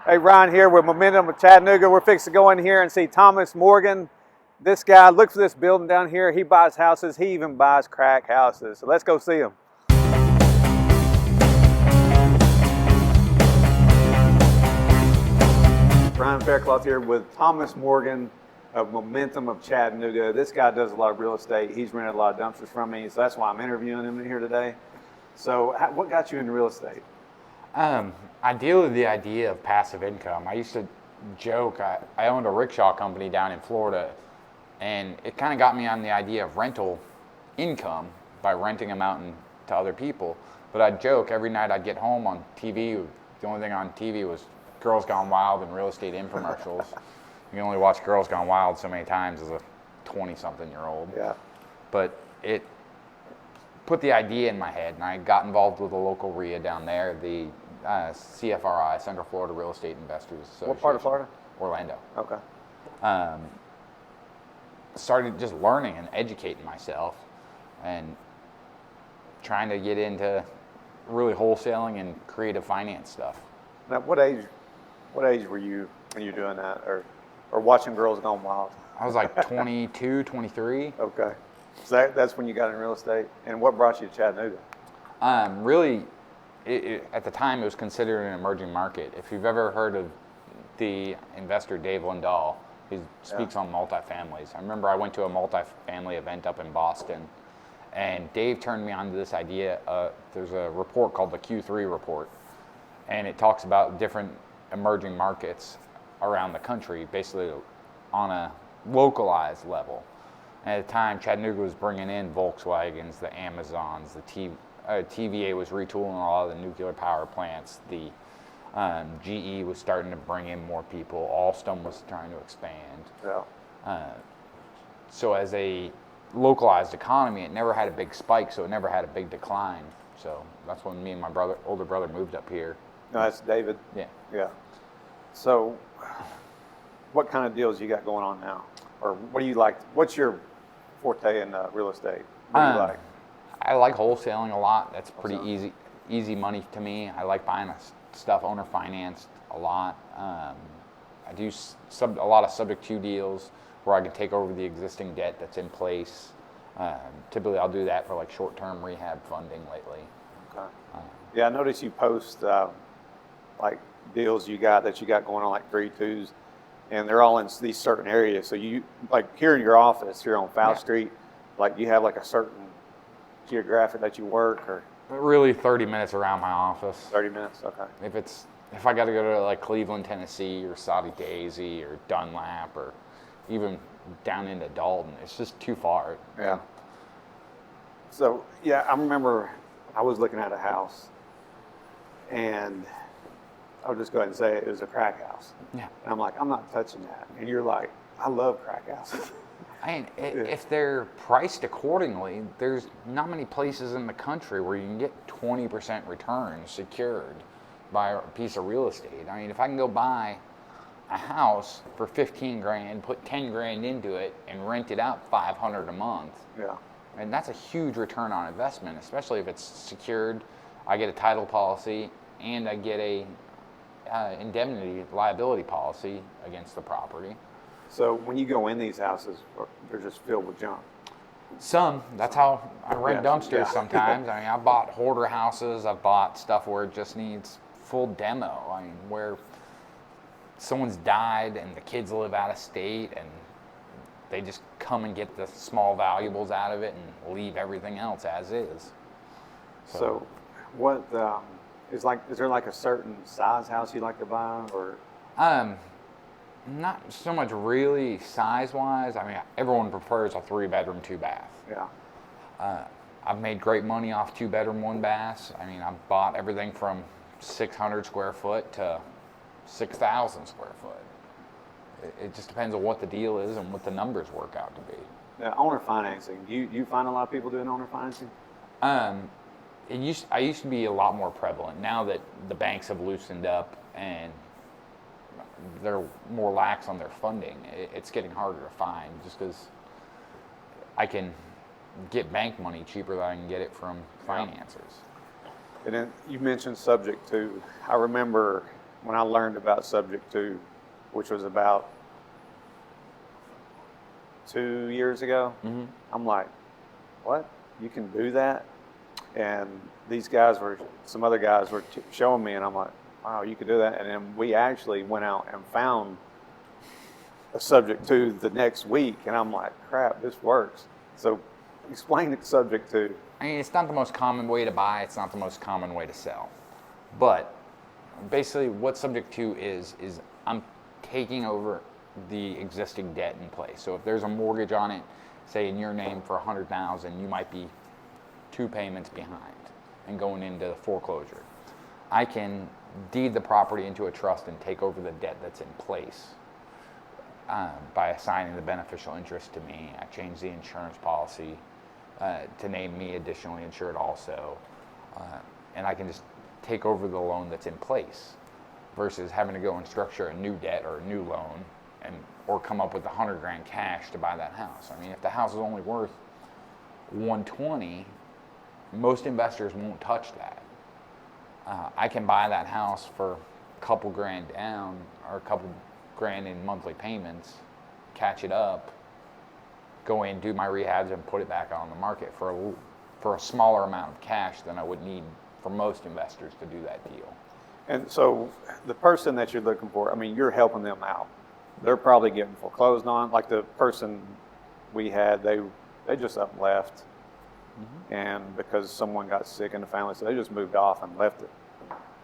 Hey, Ryan here with Momentum of Chattanooga. We're fixing to go in here and see Thomas Morgan. This guy, look for this building down here. He buys houses. He even buys crack houses. So let's go see him. Ryan Faircloth here with Thomas Morgan of Momentum of Chattanooga. This guy does a lot of real estate. He's rented a lot of dumpsters from me, so that's why I'm interviewing him here today. So what got you into real estate? I deal with the idea of passive income. I used to joke, I owned a rickshaw company down in Florida, and it kind of got me on the idea of rental income by renting them out to other people. But I'd joke every night I'd get home on TV, the only thing on TV was Girls Gone Wild and real estate infomercials. You can only watch Girls Gone Wild so many times as a 20-something-year-old. Yeah. But it put the idea in my head, and I got involved with a local RIA down there, the CFRI, Central Florida Real Estate Investors Association. What part of Florida? Orlando. Okay. Started just learning and educating myself and trying to get into really wholesaling and creative finance stuff. Now, what age were you when you were doing that, or watching Girls Gone Wild? I was like 22, 23. Okay. So that's when you got in real estate. And what brought you to Chattanooga? Really, at the time, it was considered an emerging market. If you've ever heard of the investor Dave Lindahl, he speaks on multifamilies. I remember I went to a multifamily event up in Boston, and Dave turned me on to this idea. There's a report called the Q3 report, and it talks about different emerging markets around the country, basically on a localized level. And at the time, Chattanooga was bringing in Volkswagens, the Amazons, the TVA was retooling a lot of the nuclear power plants. The GE was starting to bring in more people. Alstom was trying to expand. Yeah. So as a localized economy, it never had a big spike, so it never had a big decline. So that's when me and my older brother moved up here. No, that's David. Yeah. Yeah. So what kind of deals you got going on now? Or what do you like? What's your forte in real estate? What do you like? I like wholesaling a lot. That's pretty easy money to me. I like buying stuff owner financed a lot. I do a lot of subject to deals where I can take over the existing debt that's in place. Typically, I'll do that for like short-term rehab funding lately. Okay. Yeah, I noticed you post like deals you got going on, like 3-2s, and they're all in these certain areas. So you, like here in your office here on Fowl Street, like you have like a certain geographic that you work, or really 30 minutes around my office. 30 minutes, okay. If I got to go to like Cleveland, Tennessee, or Saudi Daisy, or Dunlap, or even down into Dalton, it's just too far. Yeah. So yeah, I remember I was looking at a house, and I'll just go ahead and say it was a crack house. Yeah. And I'm like, I'm not touching that. And you're like, I love crack houses. I mean, if they're priced accordingly, there's not many places in the country where you can get 20% returns secured by a piece of real estate. I mean, if I can go buy a house for 15 grand, put 10 grand into it, and rent it out $500 a month, yeah, and that's a huge return on investment, especially if it's secured. I get a title policy, and I get a indemnity liability policy against the property. So when you go in these houses, they're just filled with junk. Some. That's how I rent dumpsters Yeah. sometimes. I mean, I've bought hoarder houses. I've bought stuff where it just needs full demo. I mean, where someone's died and the kids live out of state and they just come and get the small valuables out of it and leave everything else as is. So what is there like a certain size house you like to buy, or? Not so much really size-wise. I mean, everyone prefers a 3-bedroom, 2-bath. Yeah. I've made great money off 2-bedroom, 1-baths. I mean, I've bought everything from 600 square foot to 6,000 square foot. It just depends on what the deal is and what the numbers work out to be. Now, owner financing. You find a lot of people doing owner financing? I used to be a lot more prevalent. Now that the banks have loosened up and they're more lax on their funding, it's getting harder to find just because I can get bank money cheaper than I can get it from financiers. And then you mentioned subject to. I remember when I learned about subject to, which was about 2 years ago, I'm like, what? You can do that? And some other guys were showing me, and I'm like, wow, you could do that. And then we actually went out and found a subject to the next week, and I'm like, crap, this works. So explain the subject to. I mean, it's not the most common way to buy. It's not the most common way to sell. But basically what subject to is I'm taking over the existing debt in place. So if there's a mortgage on it, say in your name for $100,000, you might be 2 payments behind and going into the foreclosure. I can deed the property into a trust and take over the debt that's in place by assigning the beneficial interest to me. I change the insurance policy to name me additionally insured also, and I can just take over the loan that's in place versus having to go and structure a new debt or a new loan or come up with $100,000 cash to buy that house. I mean, if the house is only worth $120,000, most investors won't touch that. I can buy that house for a couple grand down or a couple grand in monthly payments, catch it up, go in, do my rehabs, and put it back on the market for a smaller amount of cash than I would need for most investors to do that deal. And so the person that you're looking for, I mean, you're helping them out. They're probably getting foreclosed on. Like the person we had, they just up and left. And because someone got sick in the family, so they just moved off and left it.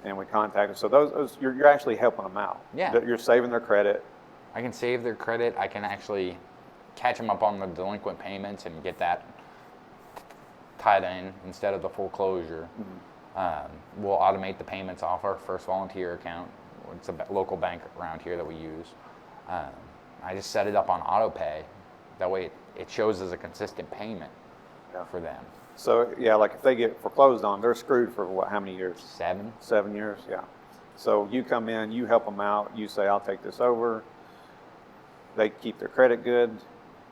And we contacted them. So those you're actually helping them out. Yeah. You're saving their credit. I can save their credit. I can actually catch them up on the delinquent payments and get that tied in instead of the foreclosure. We'll automate the payments off our First Volunteer account. It's a local bank around here that we use. I just set it up on auto pay. That way it shows as a consistent payment for them. So yeah, like if they get foreclosed on, they're screwed for what? How many years? 7. 7 years. Yeah. So you come in, you help them out. You say, I'll take this over. They keep their credit good.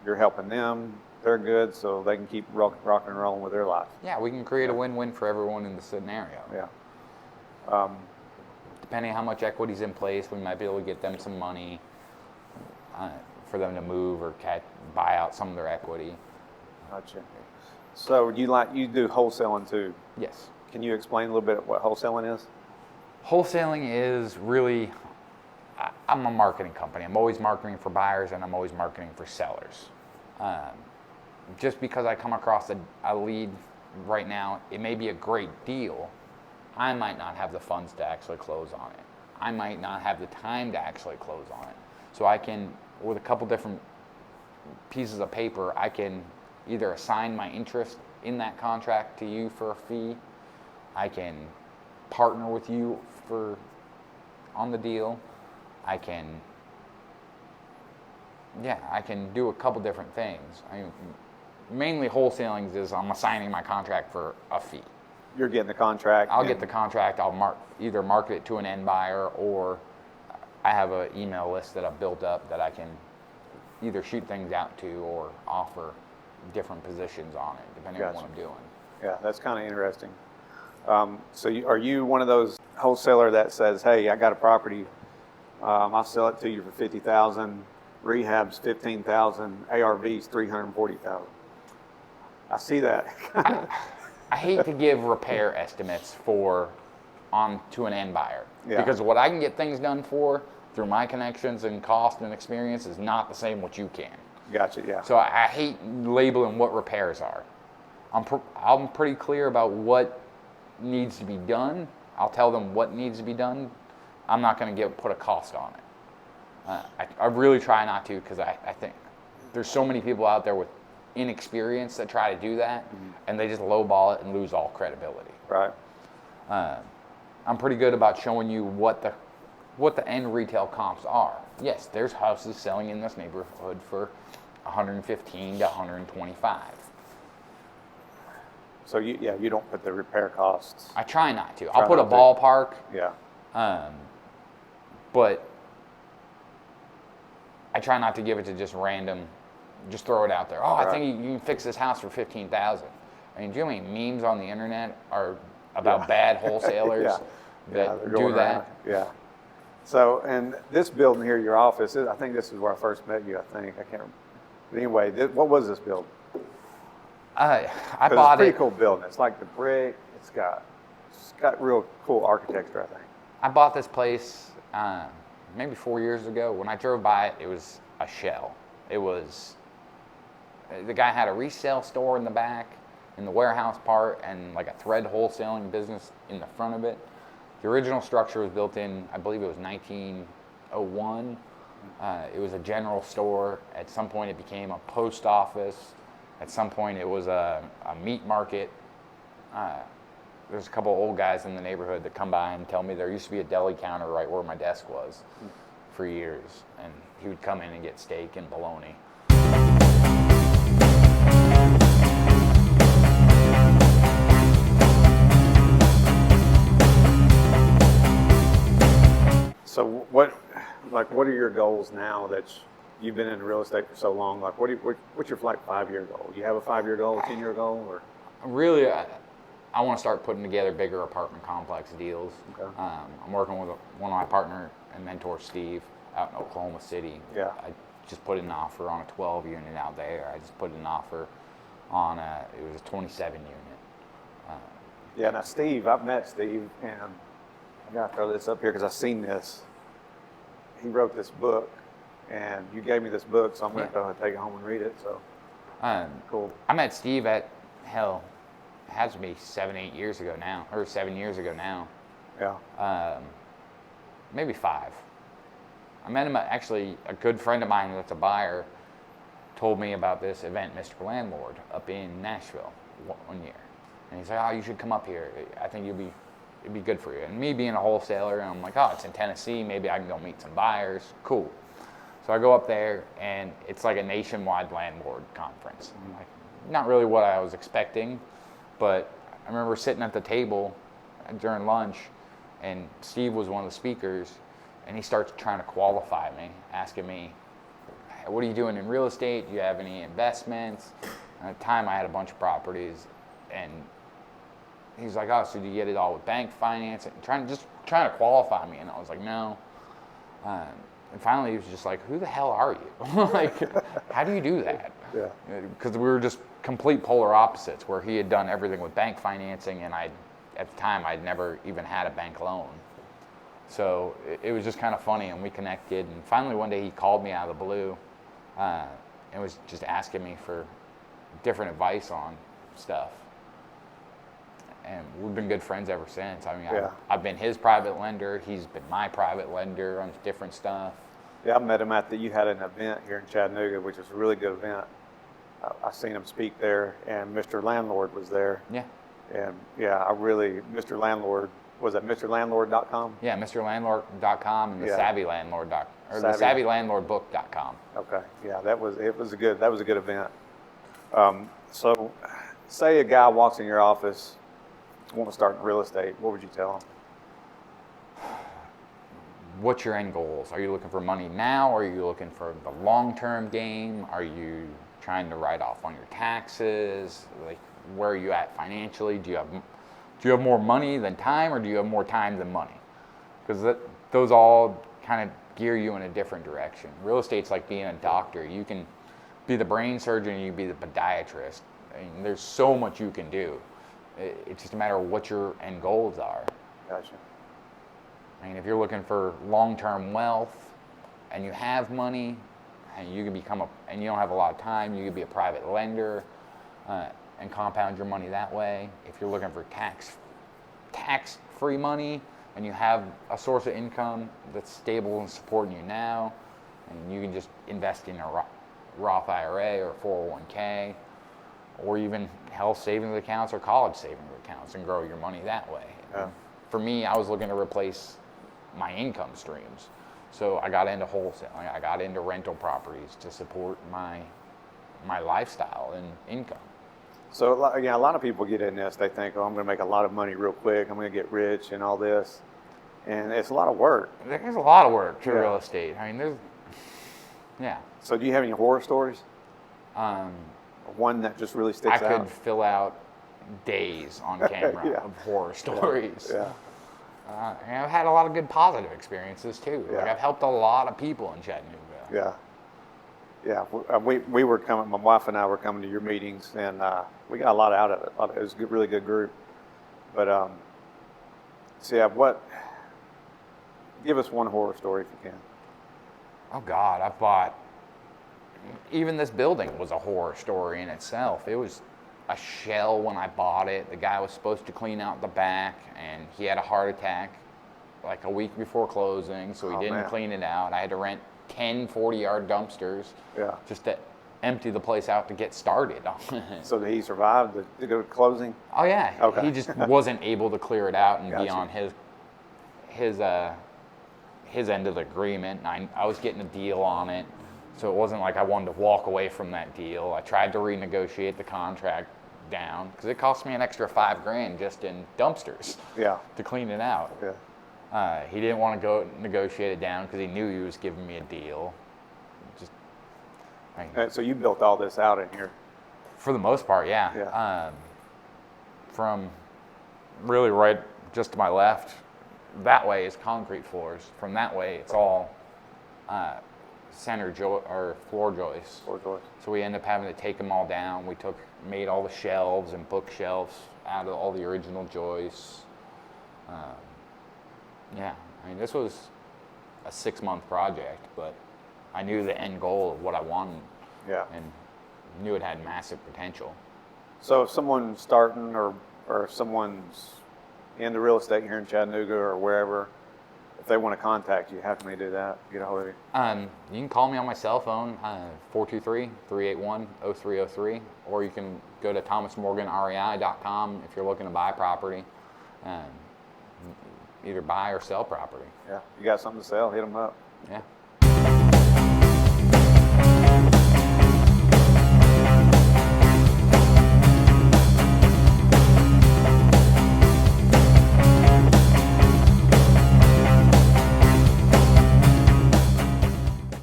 You're helping them. They're good, so they can keep rocking and rolling with their life. Yeah, we can create a win-win for everyone in the scenario. Yeah. Depending on how much equity's in place, we might be able to get them some money for them to move or buy out some of their equity. Gotcha. So you do wholesaling too? Yes. Can you explain a little bit what wholesaling is? Wholesaling is really, I'm a marketing company. I'm always marketing for buyers and I'm always marketing for sellers. Just because I come across a lead right now, it may be a great deal. I might not have the funds to actually close on it. I might not have the time to actually close on it. So I can, with a couple different pieces of paper, I can either assign my interest in that contract to you for a fee. I can partner with you on the deal. I can do a couple different things. I mean, mainly wholesaling is I'm assigning my contract for a fee. You're getting the contract. I'll get the contract. I'll either market it to an end buyer, or I have an email list that I've built up that I can either shoot things out to or offer different positions on it, depending on what I'm doing. Yeah, that's kind of interesting. So are you one of those wholesaler that says, hey, I got a property, I'll sell it to you for $50,000, rehab's $15,000, ARV's $340,000? I see that. I hate to give repair estimates to an end buyer, because what I can get things done for through my connections and cost and experience is not the same what you can. Gotcha, yeah. So I hate labeling what repairs are. I'm pretty clear about what needs to be done. I'll tell them what needs to be done. I'm not going to put a cost on it. I really try not to, because I think there's so many people out there with inexperience that try to do that, and they just lowball it and lose all credibility. Right. I'm pretty good about showing you what the end retail comps are. Yes, there's houses selling in this neighborhood for $115 to $125. So you don't put the repair costs. I try not to. I'll put a ballpark. Yeah. But I try not to give it to just random. Just throw it out there. Oh, I think you can fix this house for $15,000. I mean, do you know how many memes on the internet are about bad wholesalers that do that? Yeah. So, and this building here, your office, I think this is where I first met you, I think. I can't remember. But anyway, what was this building? I 'Cause bought it's a pretty it. cool building. It's like the brick. It's got real cool architecture, I think. I bought this place maybe 4 years ago. When I drove by it, it was a shell. It was, the guy had a resale store in the back, in the warehouse part, and like a thread wholesaling business in the front of it. The original structure was built in, I believe it was 1901. It was a general store. At some point it became a post office. At some point it was a meat market. There's a couple old guys in the neighborhood that come by and tell me there used to be a deli counter right where my desk was for years. And he would come in and get steak and bologna. So what are your goals now that you've been in real estate for so long? Like, what's your like 5-year goal? Do you have a 5-year goal, 10-year goal, or? Really, I want to start putting together bigger apartment complex deals. Okay. I'm working with one of my partner and mentor, Steve, out in Oklahoma City. Yeah. I just put in an offer on a 12 unit out there. I just put in an offer on it was a 27 unit. Yeah. Now, Steve, I've met Steve, and I gotta throw this up here because I've seen this. He wrote this book, and you gave me this book, so I'm going to go take it home and read it. So cool. I met Steve at it has to be 7 years ago now. Yeah. Maybe 5. I met him actually. A good friend of mine that's a buyer told me about this event, Mr. Landlord, up in Nashville one year, and he's like, "Oh, you should come up here. I think it'd be good for you." And me being a wholesaler, and I'm like, "Oh, it's in Tennessee. Maybe I can go meet some buyers. Cool." So I go up there, and it's like a nationwide landlord conference. Like, not really what I was expecting, but I remember sitting at the table during lunch, and Steve was one of the speakers, and he starts trying to qualify me, asking me, "What are you doing in real estate? Do you have any investments?" And at the time, I had a bunch of properties, and he's like, "Oh, so do you get it all with bank finance?" And trying to qualify me, and I was like, "No." And finally, he was just like, "Who the hell are you? Like, how do you do that?" Yeah. Because we were just complete polar opposites, where he had done everything with bank financing, and at the time, I'd never even had a bank loan. So it was just kind of funny, and we connected. And finally, one day, he called me out of the blue and was just asking me for different advice on stuff. And we've been good friends ever since. I mean, Yeah. I've been his private lender. He's been my private lender on different stuff. Yeah, I met him you had an event here in Chattanooga, which was a really good event. I seen him speak there, and Mr. Landlord was there. Yeah. And yeah, Mr. Landlord, was it MrLandlord.com? Yeah, MrLandlord.com and the Yeah. the SavvyLandlordBook.com. Okay, yeah, that was a good event. So, say a guy walks in your office, want to start in real estate, what would you tell him? What's your end goals? Are you looking for money now? Are you looking for the long-term game? Are you trying to write off on your taxes? Like, where are you at financially? Do you have more money than time, or do you have more time than money? Because those all kind of gear you in a different direction. Real estate's like being a doctor. You can be the brain surgeon, you can be the podiatrist. I mean, there's so much you can do. It's just a matter of what your end goals are. Gotcha. I mean, if you're looking for long-term wealth and you have money and you can and you don't have a lot of time, you can be a private lender and compound your money that way. If you're looking for tax-free money and you have a source of income that's stable and supporting you now, and you can just invest in a Roth IRA or 401k, or even health savings accounts or college savings accounts, and grow your money that way. Yeah. For me, I was looking to replace my income streams. So I got into wholesaling. I got into rental properties to support my lifestyle and income. So a lot of people get in this. They think, "Oh, I'm going to make a lot of money real quick. I'm going to get rich and all this," and it's a lot of work. There's a lot of work to Yeah. real estate. I mean, yeah. So do you have any horror stories? One that just really sticks I out? could fill out days on camera Yeah. of horror stories. Yeah. And I've had a lot of good positive experiences too. Like Yeah. I've helped a lot of people in Chattanooga. Yeah. Yeah, we were coming, my wife and I were coming to your meetings, and we got a lot out of it. It was a really good group. But, so yeah, give us one horror story if you can. Oh God, I bought, even this building was a horror story in itself. It was a shell when I bought it. The guy was supposed to clean out the back, and he had a heart attack like a week before closing, so he Oh, didn't man. clean it out. I had to rent 10 40-yard dumpsters Yeah. just to empty the place out to get started. So did he survive the good closing? Oh yeah, Okay. he just wasn't able to clear it out and be Gotcha. on his end of the agreement. And I was getting a deal on it, so it wasn't like I wanted to walk away from that deal. I tried to renegotiate the contract down because it cost me an extra $5,000 just in dumpsters Yeah. to clean it out. Yeah. He didn't want to go negotiate it down because he knew he was giving me a deal. Just So you built all this out in here. for the most part, yeah. Yeah. From really right just to my left, that way is concrete floors. From that way, it's all or floor joists. Floor joists. So we ended up having to take them all down. We made all the shelves and bookshelves out of all the original joists. Yeah, I mean, this was a 6-month project, but I knew the end goal of what I wanted Yeah. and knew it had massive potential. So if someone's starting or if someone's into real estate here in Chattanooga or wherever, if they want to contact you, how can they do that? Get a hold of you? You can call me on my cell phone, 423-381-0303, or you can go to thomasmorganrei.com if you're looking to buy property, either buy or sell property. Yeah. You got something to sell, hit them up. Yeah.